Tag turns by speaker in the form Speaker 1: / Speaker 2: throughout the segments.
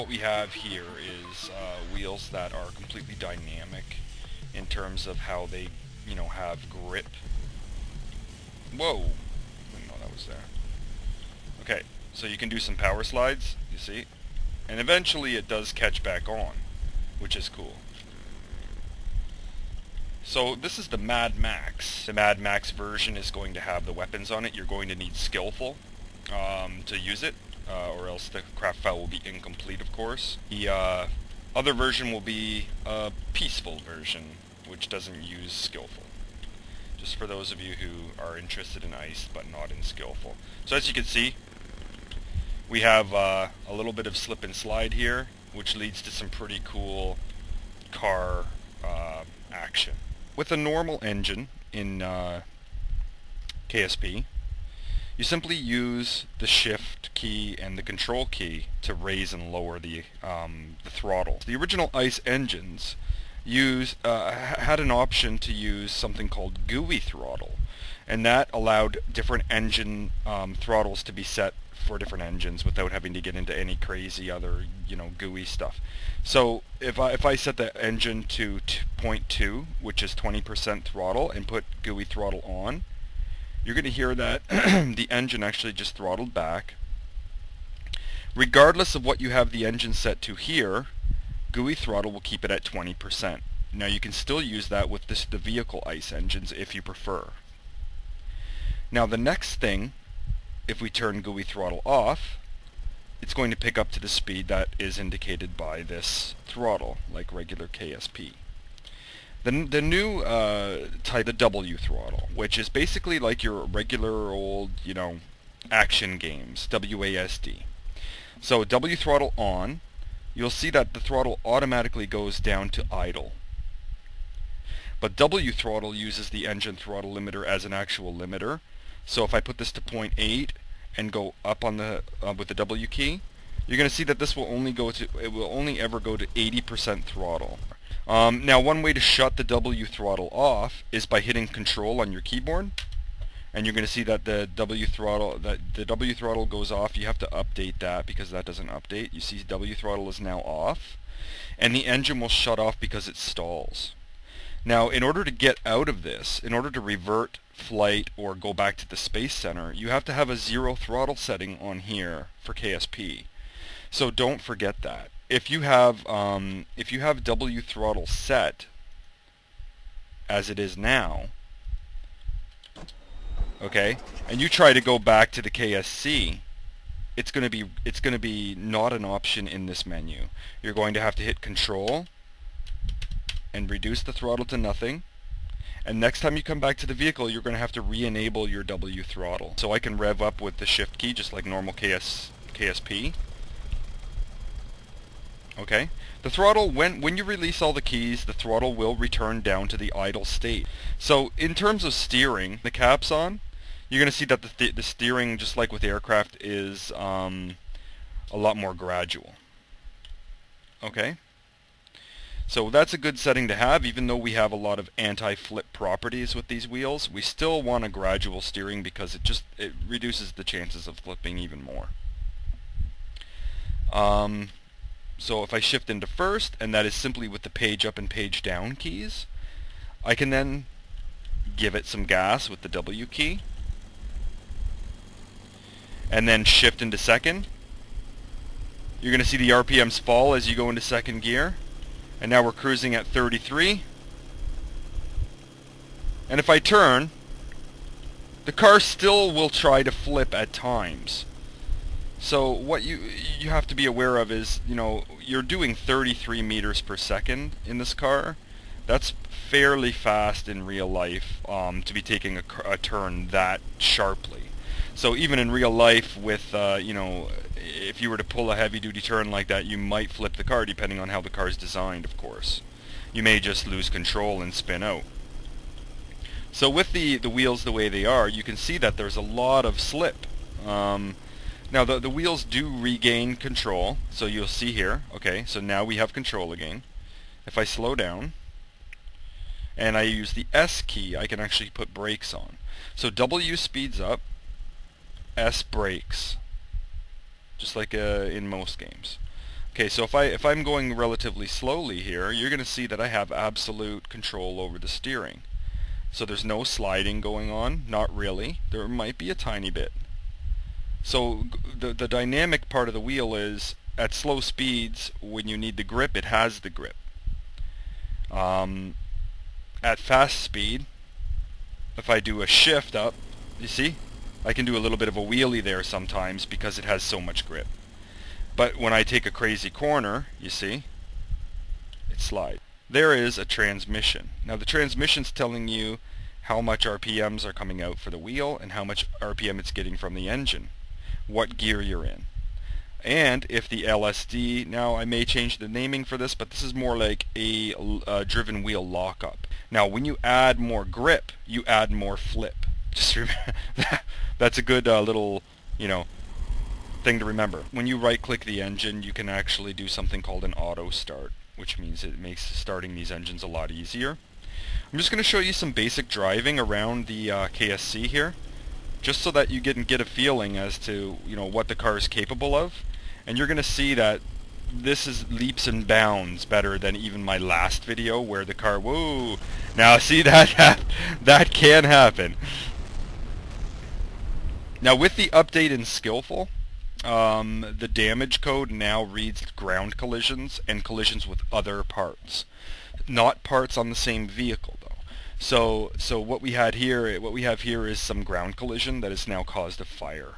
Speaker 1: what we have here is wheels that are completely dynamic in terms of how they, have grip. Whoa! Didn't know that was there. Okay, so you can do some power slides, you see? And eventually it does catch back on, which is cool. So this is the Mad Max. The Mad Max version is going to have the weapons on it. You're going to need skillful to use it, or else the craft file will be incomplete, of course. The other version will be a peaceful version, which doesn't use skillful. Just for those of you who are interested in ice but not in skillful. So as you can see, we have a little bit of slip and slide here, which leads to some pretty cool car action. With a normal engine in KSP, you simply use the shift key and the control key to raise and lower the throttle. The original ICE engines had an option to use something called GUI throttle, and that allowed different engine throttles to be set for different engines without having to get into any crazy other GUI stuff. So if I set the engine to 0.2, which is 20% throttle, and put GUI throttle on, you're going to hear that the engine actually just throttled back. Regardless of what you have the engine set to here, GUI throttle will keep it at 20%. Now you can still use that with the vehicle ICE engines if you prefer. Now the next thing, if we turn GUI throttle off, it's going to pick up to the speed that is indicated by this throttle, like regular KSP. The new type, the W throttle, which is basically like your regular old, action games, WASD. So W throttle on, you'll see that the throttle automatically goes down to idle. But W throttle uses the engine throttle limiter as an actual limiter. So if I put this to 0.8 and go up on the with the W key, you're going to see that this will only ever go to 80% throttle. Now one way to shut the W throttle off is by hitting Control on your keyboard, and you're going to see that the W throttle goes off. You have to update that because that doesn't update. You see W throttle is now off, and the engine will shut off because it stalls. Now in order to get out of this, in order to revert flight or go back to the Space Center, you have to have a 0 throttle setting on here for KSP. So don't forget that. If you have W throttle set as it is now, okay, and you try to go back to the KSC, it's going to be not an option in this menu. You're going to have to hit Control and reduce the throttle to nothing. And next time you come back to the vehicle, you're going to have to re-enable your W throttle. So I can rev up with the shift key just like normal KSP. Okay, the throttle, when you release all the keys, the throttle will return down to the idle state. So in terms of steering, the caps on, you're going to see that the steering, just like with aircraft, is a lot more gradual. Okay, so that's a good setting to have. Even though we have a lot of anti-flip properties with these wheels, we still want a gradual steering because it reduces the chances of flipping even more. So if I shift into first, and that is simply with the page up and page down keys, I can then give it some gas with the W key, and then shift into second. You're going to see the RPMs fall as you go into second gear, and now we're cruising at 33. And if I turn, the car still will try to flip at times. So what you have to be aware of is, you're doing 33 meters per second in this car. That's fairly fast in real life to be taking a turn that sharply. So even in real life with, if you were to pull a heavy-duty turn like that, you might flip the car depending on how the car is designed, of course. You may just lose control and spin out. So with the wheels the way they are, you can see that there's a lot of slip. Now the wheels do regain control, so you'll see here, okay, so now we have control again. If I slow down, and I use the S key, I can actually put brakes on. So W speeds up, S brakes, just like in most games. Okay, so if I'm going relatively slowly here, you're going to see that I have absolute control over the steering. So there's no sliding going on, not really. There might be a tiny bit. So the dynamic part of the wheel is at slow speeds, when you need the grip, it has the grip. At fast speed, if I do a shift up, you see, I can do a little bit of a wheelie there sometimes because it has so much grip. But when I take a crazy corner, you see, it slides. There is a transmission. Now the transmission's telling you how much RPMs are coming out for the wheel and how much RPM it's getting from the engine, what gear you're in. And if the LSD, now I may change the naming for this, but this is more like a driven wheel lockup. Now when you add more grip, you add more flip. Just remember that's a good little, thing to remember. When you right click the engine, you can actually do something called an auto start, which means it makes starting these engines a lot easier. I'm just going to show you some basic driving around the KSC here, just so that you can get a feeling as to what the car is capable of. And you're going to see that this is leaps and bounds better than even my last video where the car, whoa, now see that can happen. Now with the update in Skillful, the damage code now reads ground collisions and collisions with other parts, not parts on the same vehicle though. So what we have here is some ground collision that has now caused a fire.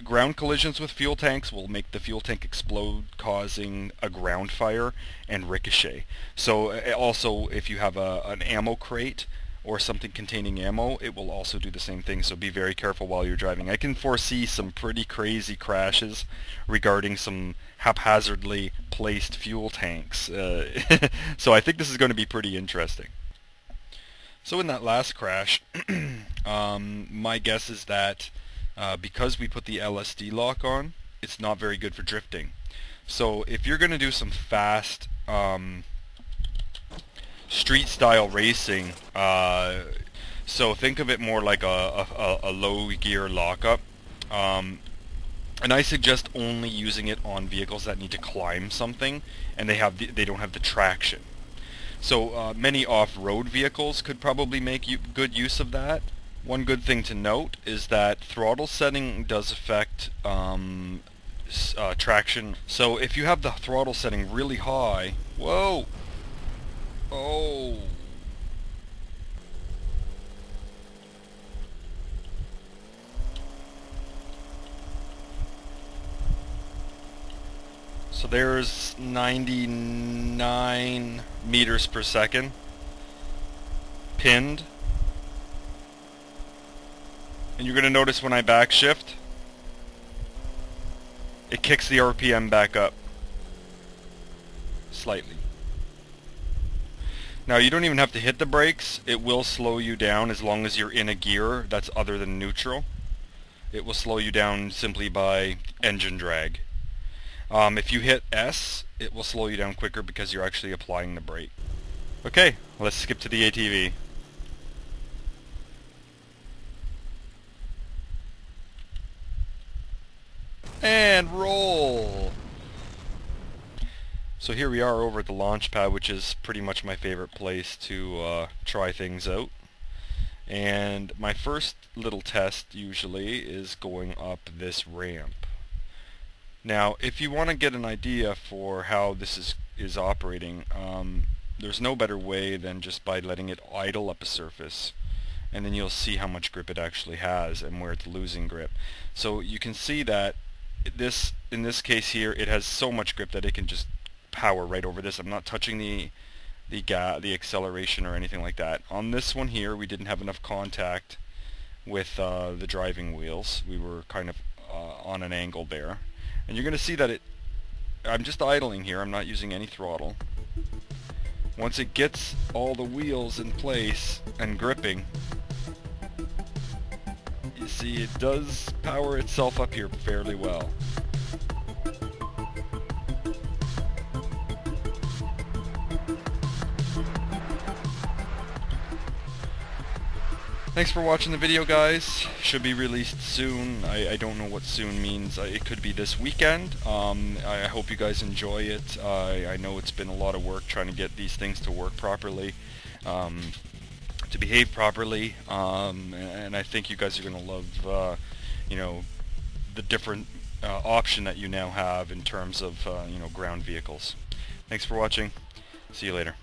Speaker 1: Ground collisions with fuel tanks will make the fuel tank explode, causing a ground fire and ricochet. So also if you have an ammo crate or something containing ammo, it will also do the same thing, so be very careful while you're driving. I can foresee some pretty crazy crashes regarding some haphazardly placed fuel tanks. So I think this is going to be pretty interesting. So in that last crash, my guess is that because we put the LSD lock on, it's not very good for drifting. So if you're going to do some fast street style racing, so think of it more like a low gear lockup, and I suggest only using it on vehicles that need to climb something and they don't have the traction. So many off-road vehicles could probably make good use of that. One good thing to note is that throttle setting does affect traction. So if you have the throttle setting really high, whoa, oh, so there's 99 meters per second pinned. And you're going to notice when I backshift, it kicks the RPM back up slightly. Now you don't even have to hit the brakes. It will slow you down as long as you're in a gear that's other than neutral. It will slow you down simply by engine drag. If you hit S, it will slow you down quicker because you're actually applying the brake. Okay, let's skip to the ATV. And roll! So here we are over at the launch pad, which is pretty much my favorite place to try things out. And my first little test usually is going up this ramp. Now if you want to get an idea for how this is operating, there's no better way than just by letting it idle up a surface, and then you'll see how much grip it actually has and where it's losing grip. So you can see that in this case here, it has so much grip that it can just power right over this. I'm not touching the acceleration or anything like that. On this one here, we didn't have enough contact with the driving wheels. We were kind of on an angle there, and you're going to see that I'm just idling here. I'm not using any throttle. Once it gets all the wheels in place and gripping, you see it does power itself up here fairly well. Thanks for watching the video, guys. Should be released soon. I don't know what soon means. It could be this weekend. I hope you guys enjoy it. I know it's been a lot of work trying to get these things to work properly, to behave properly, and I think you guys are going to love, you know, the different option that you now have in terms of, you know, ground vehicles. Thanks for watching. See you later.